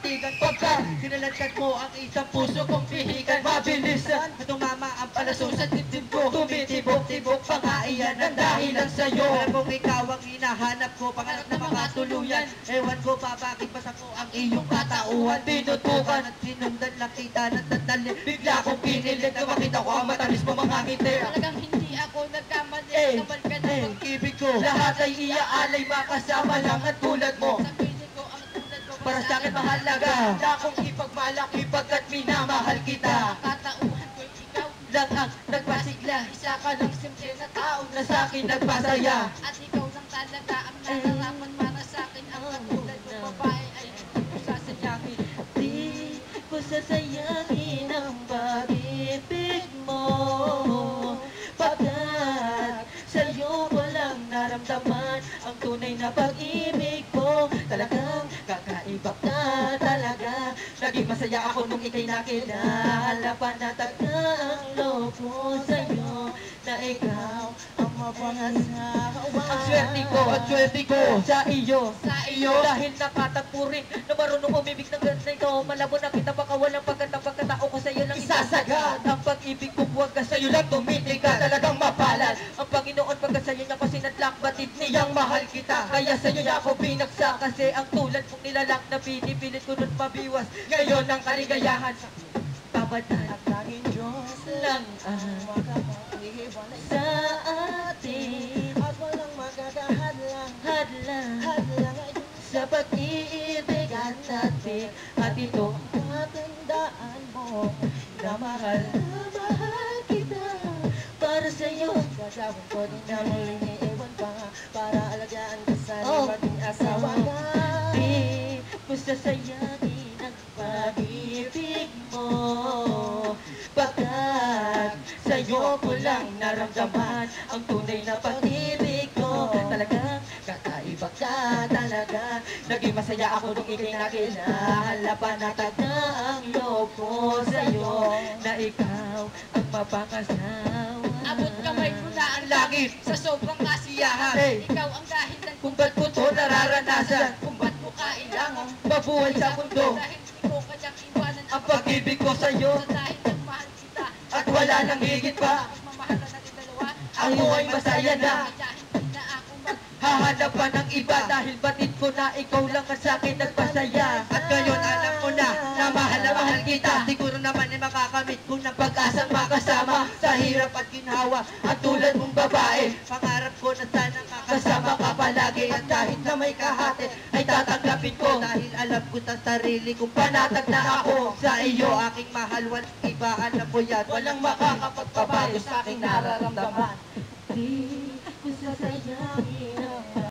titigan pagka sinalagkat mo ang isang puso kong pihikan. Mabilisan na tumama ang palaso sa dibdib ko. Tumitibok-tibok pa nga iyan ang dahilan sa'yo. Alam mong ikaw ang hinahanap ko, pangarap na makatuluyan. Ewan ko pa bakit basta ko ang iyong katauhan. Tinutukan at sinundan lang kita ng tandali. Bigla akong pinilit na makita ko ang matamis mo mga ngiti. Talagang hindi ako nagkamali, naman ka na Pag-ibig ko, lahat ay iaalay, makasama lang at tulad mo. sa piling ko ang tulad ko. Para sa akin mahalaga na akong ipagmalaki pagkat minamahal kita. Katauhan ko ikaw Lang ang nagpasigla, isa ka lang simple na tao na sa akin nagpasaya. at ikaw lang talaga ang nararapat para sa akin. Ang katulad ko babae ay hindi ko sasayangin. Di ko sasayangin ang pag-ibig mo, pagkat sa'yo ko lang naramdaman ang tunay na pag-ibig ko. Talagang kakaiba ka talaga. Naging masaya ako nung ika'y nakilala. Panatag na ang loob ko sa'yo, na ikaw ang mapangasawa. Ang swerte ko sa iyo, dahil nakatagpo rin na marunong umibig ng ganda ikaw. Malabo na kita baka walang pagkatao ko sa'yo lang isasagad. Ang pag-ibig ko buwag ka sa'yo lang tumitig ka. Talagang mapalad ang Panginoon pagka sa'yo niya ko sinadlak. Batid niyang mahal kita, kaya sa'yo niya ako pinagsa. Kasi ang tulad mong nilalang na pinipilit ko nun mabiwas. Ngayon ang kaligayahan babatan at tanging Diyos lang ang makapag-iwalay sa atin. At walang magkakahadlang Sa pag-iibigan natin. At ito Matandaan mo na mahal kita. Para sa'yo Kasabong ko din na muling iiwan pa para alagaan ka sa Oh. libating asawa ka. Di ko sasayangin ang pag-ibig mo, pagkat sa'yo ko lang naramdaman ang tunay na pag-ibig ko. Talagang kakaiba ka talaga. Naging masaya ako nung ika'y nakilala. Panatag na ang loob ko sa'yo, na ikaw ang mapangasawa. Abot kamay ko na ang langit sa sobrang kasiyahan. Hey. Ikaw ang dahilan Kung ba't ko to nararanasan, kung ba't mo kailangan mabuhay sa mundo. dahil hindi ko kanyang iwanan Ang pag-ibig ko sa'yo, sa dahil nagmahal kita at wala nang higit pa. mamahala natin dalawa. Ako ay masaya na. Kaya hindi na ako Hahanapan ng iba dahil batid ko na ikaw lang ang sa'kin nagpasaya. At ngayon alam ko na mahal kita. Siguro naman ay makakamit ko ng pag-asang makasama sa hirap at ginhawa. At tulad mong babae, pangarap ko na sana makasama ka palagi. At kahit na may kahati ay tatanggapin ko, dahil alam ko sa sarili kong panatag na ako sa iyo. Aking mahal, walang iba, alam mo yan. Walang makakapagpabago sa aking nararamdaman. Di ko sasayangin